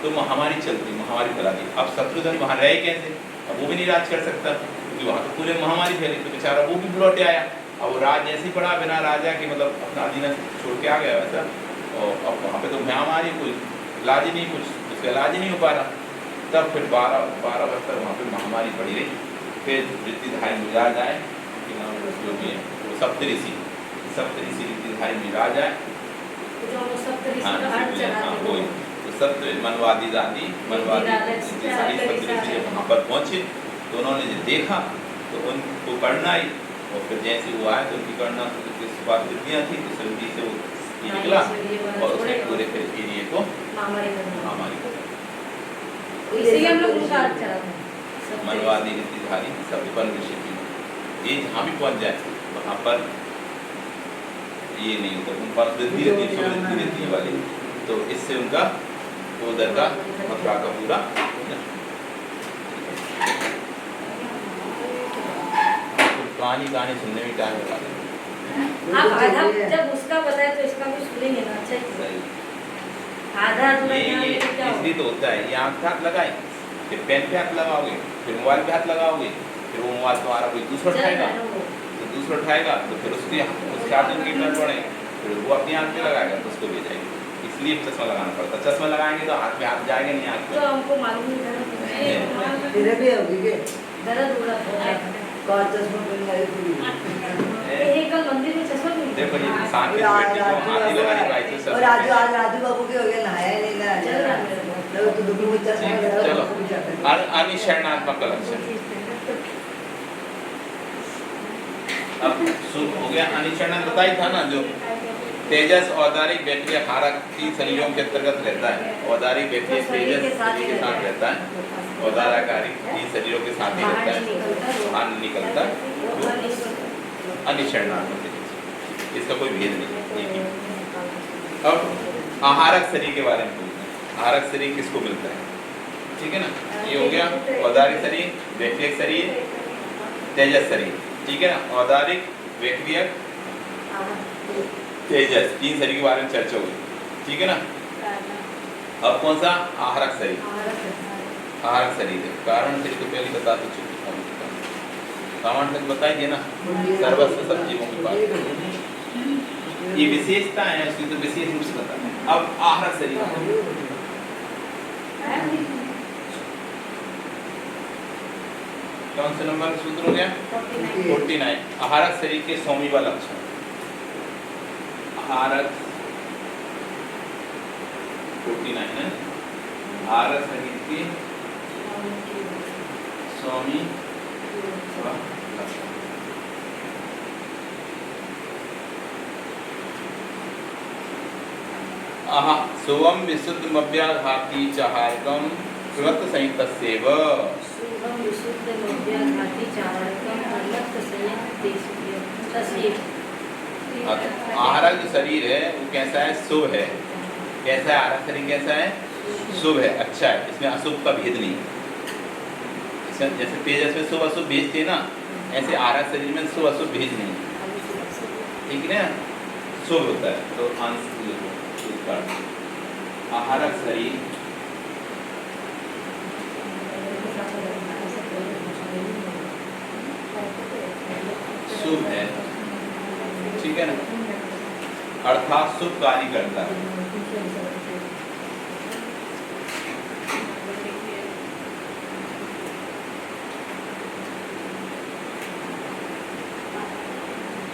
Speaker 1: तो महामारी चलती, महामारी फैला दी। अब शत्रुघ्न वहाँ रहे कैसे, अब वो भी नहीं राज कर सकता, क्योंकि वहाँ तो पूरे महामारी फैली, तो बेचारा वो भी लौटे आया। अब वो राज ऐसे ही पड़ा बिना राजा के, मतलब अपना अधीनस्थ छोड़ के आ गया वैसा, और अब वहाँ पे तो महामारी, कोई इलाज ही नहीं, कुछ उसका इलाज ही नहीं हो पा रहा। तब फिर 12 वर्ष तक वहाँ पे महामारी पड़ी रही। फिर ऋतिधारी मिजाज आए, जो भी है वो सप्तऋषि ऋतिधारी मिजाज आए।
Speaker 3: जो हम सप्तऋषि
Speaker 1: हाँ,
Speaker 3: का हट चलाते
Speaker 1: वही
Speaker 3: हैं।
Speaker 1: तो सप्त मनवादी दादी ऋतिधारी सप्तऋषि जब वहाँ पर पहुँचे तो उन्होंने जो देखा तो उनको करना आई, और फिर जैसे वो आए तो उनकी करना वृत्तियाँ थी, तो सभी से वो ये निकला और उसने पूरे फिर एरिए को महामारी को
Speaker 3: इसीलिए हम लोग उनका हट चलाते हैं।
Speaker 1: मनवादी ऋतिधारी सप्तपन ऋषि की ये जहाँ भी पहुँच जाए वहाँ पर ये नहीं होता, उन पर वृद्धि रहती है वाली, तो इससे उनका उधर का मथुरा का पूरा कहानी सुनने में टाइम लगा देंगे।
Speaker 3: आप आधा जब उसका बताए तो इसका भी सुनेंगे ना अच्छे से। आधा अधूरा ज्ञान
Speaker 1: ये
Speaker 3: लेके क्या
Speaker 1: इसलिए
Speaker 3: होगा?
Speaker 1: तो होता है, ये आँख पे हाथ लगाए, फिर पेन पे हाथ लगाओगे, फिर मोबाइल पे हाथ लगाओगे, फिर वो मोबाइल तुम्हारा कोई दूसरा
Speaker 3: चल
Speaker 1: उठाएगा,
Speaker 3: रहा है वो।
Speaker 1: तो दूसरा उठाएगा तो फिर उसके हाथ में गिरना पड़े, फिर वो अपनी आँख पे लगाएगा तो उसको ले जाएगी। इसलिए चश्मा लगाना पड़ता है। चश्मा लगाएंगे तो हाथ में हाथ जाएगा नहीं, आँख
Speaker 3: तो
Speaker 1: में।
Speaker 3: हमको मालूम नहीं था।
Speaker 2: तेरे भी होगी के
Speaker 3: दर्द हो रहा था।
Speaker 2: कौन चश्मा पहन रही थी?
Speaker 3: ये कल मंदिर में चश्मा नहीं
Speaker 1: देखो ये इंसान की बेटी को हाथ ही लगाने का ऐसे
Speaker 2: और राजू आज राजू बाबू के हो गए, नहाया ही नहीं ना।
Speaker 3: चल रहा है मेरे को।
Speaker 2: चलो तो दुखी में चश्मा लगा
Speaker 1: चलो अनिशरणात्मक लक्षण अब शुरू हो गया। अनिशरण बताई था ना, जो तेजस औदारिक व्यक्ति हारक की शरीरों के अंतर्गत रहता है। औदारिक व्यक्ति तेजस शरीर के साथ रहता है, औदारिक की शरीरों के साथ ही रहता है, बाहर निकलता है। अनिशरणात्मक इसका कोई भेद नहीं है। अब आहारक शरीर के बारे में पूछते हैं। आहारक शरीर किसको मिलता है? ठीक है ना, ये हो गया औदारिक शरीर, व्यक्तिगत शरीर, तेजस शरीर। ठीक है ना, औदारिक, व्यक्तिगत, तेजस, तीन शरीर के बारे में चर्चा हुई। ठीक है ना, अब कौन सा? आहारक शरीर। आहारक शरीर है। कारण शरीर तो पहले बता तो चुके, कारण तक बताइए ना, सर्वस्व सब जीवों की बात, ये विशेषता है उसकी, तो विशेष रूप से बता। अब आहारक शरीर कौन से नंबर का सूत्र हो गया? 49। आहारक शरीर के सौम्य लक्षण। आहारक 49 है। आहारक शरीर के सौम्य लक्षण। सुवम विशुद्ध मव्याघाती चाहारकम कृत संयुक्तस्यैव।
Speaker 3: शुभम विशुद्ध मव्याघाती चाहारकम कृत संयुक्तस्यैव।
Speaker 1: आहारक जो शरीर है वो कैसा है? शुभ है। कैसा है आहारक शरीर? कैसा है? शुभ है, अच्छा है, इसमें अशुभ का भेद नहीं है। जैसे तेजस में शुभ अशुभ भेद थे ना, ऐसे आहारक शरीर में शुभ अशुभ भेद नहीं है। ठीक है ना, शुभ होता है। तो आहारक शरीर शुभ है, ठीक है ना, अर्थात शुभ कार्य करता है।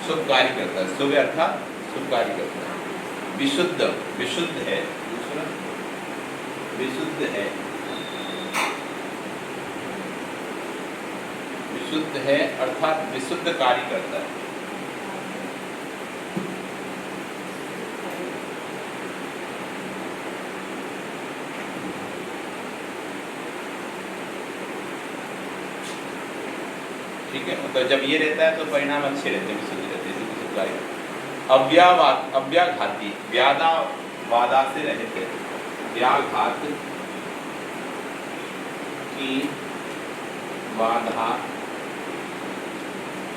Speaker 1: शुभ कार्य करता है, शुभ अर्थात शुभ कार्य करता है। विशुद्ध, विशुद्ध है, दूसरा विशुद्ध है, विशुद्ध है अर्थात विशुद्ध कार्य करता है। ठीक है, मतलब जब ये रहता है तो परिणाम अच्छे रहते हैं, विशुद्ध रहते हैं, विशुद्ध कार्य। अव्याघाती, व्यादा वादा से रहित है, व्याघात की बाधा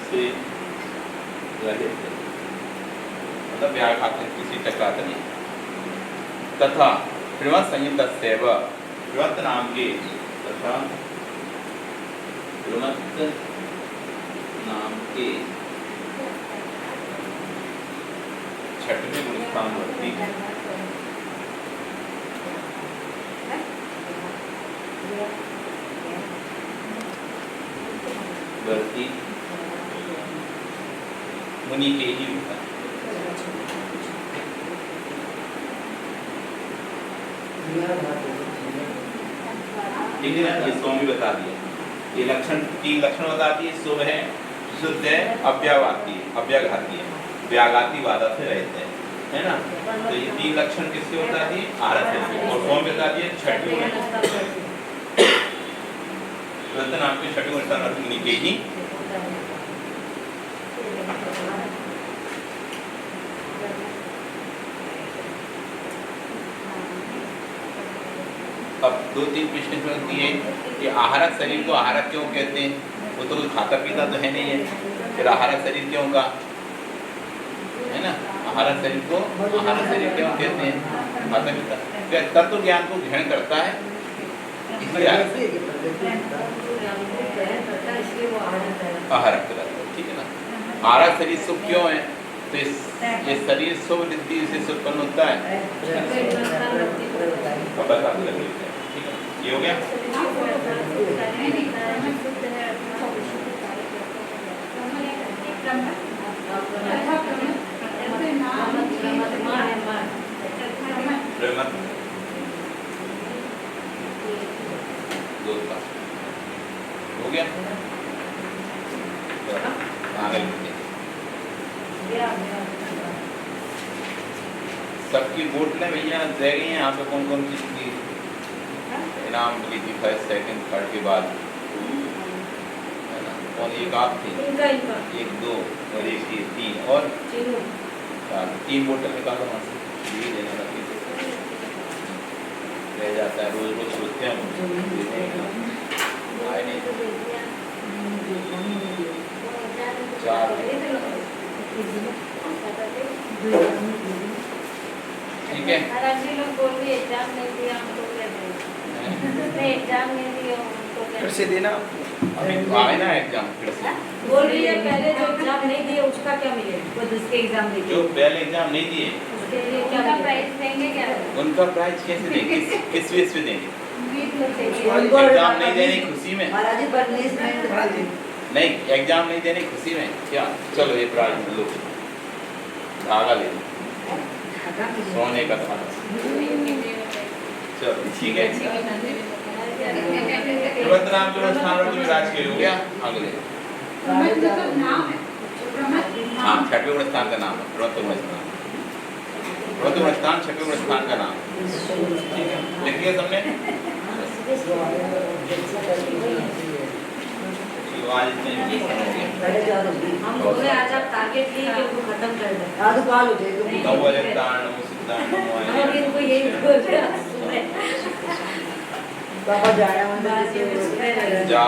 Speaker 1: से रहित है, मतलब व्याघात किसी टकराता नहीं। तथा त्रिवत संयुक्तस्यैव, त्रिवत नाम के, तथा त्रिवत नाम के छठवें गुणस्थानवर्ती बढ़ती मुनि के ही होता है। ठीक है ना, ये सो भी बता दिया। ये लक्षण, 3 लक्षण बता दिए। शुभ है, शुद्ध है, अव्याघाती है, अव्याघाती है, व्याघाती बाधा से रहते हैं, है ना। तो ये 3 लक्षण किससे बता दिए? आहार से। और सो बता दिए छठी रत्न आपके छठी वर्षा मुनि के ही। अब 2-3 प्रश्न इसमें दिए कि आहारक शरीर को आहारक क्यों कहते हैं? वो तो कोई खाता पीता तो है नहीं है, फिर आहारक शरीर क्यों का, है ना। आहारक शरीर को आहारक शरीर क्यों कहते हैं? खाता पीता क्या तत्व ज्ञान को ग्रहण करता है, इसलिए आहारक कहलाता है। ठीक है ना। आहारक शरीर शुभ क्यों है? तो ये शरीर शुभ वृद्धि से उत्पन्न होता है। अब बता देते हैं। ठीक है, ये हो गया। हो गया। आगे सबकी बोतलें भैया रह गई हैं यहाँ पे। कौन कौन चीज की इनाम मिली थी फर्स्ट सेकंड थर्ड के बाद, है ना। और एक आप थी, 1 2 और 1 ये 3 और 3 बोतल निकालो वहाँ से। ये देना रह जाता है, रोज रोज सोचते हैं आए नहीं। 4 ठीक है।
Speaker 4: फिर से देना
Speaker 1: अभी आए ना एग्जाम फिर से।
Speaker 3: बोल रही है पहले जो एग्जाम नहीं दिए उसका क्या मिलेगा? वो दूसरे एग्जाम नहीं
Speaker 1: जो पहले एग्जाम नहीं दिए
Speaker 3: उसके लिए क्या प्राइस देंगे? क्या
Speaker 1: उनका प्राइज कैसे देंगे? किस बेस पे देंगे?
Speaker 2: उनको
Speaker 1: एग्जाम नहीं देने की खुशी में?
Speaker 2: महाराज जी पनिशमेंट
Speaker 1: नहीं, एग्जाम नहीं देने की खुशी में क्या? चलो ये प्राइज लो, धागा ले लो, सोने का धागा। चलो ठीक है। नाम जो स्थान पर विराज के हो गया। अगले हाँ, छठवें स्थान का नाम है प्रथम स्थान। प्रथम स्थान छठवें स्थान का नाम। ठीक है, लिख लिया सबने? आज
Speaker 3: हम बोले आज आप टारगेट लिए कि उनको खत्म कर दें।
Speaker 2: आज काल उठे
Speaker 3: हम इनको यही बोल रहे हैं।
Speaker 2: पापा जाना मंदिर
Speaker 1: जा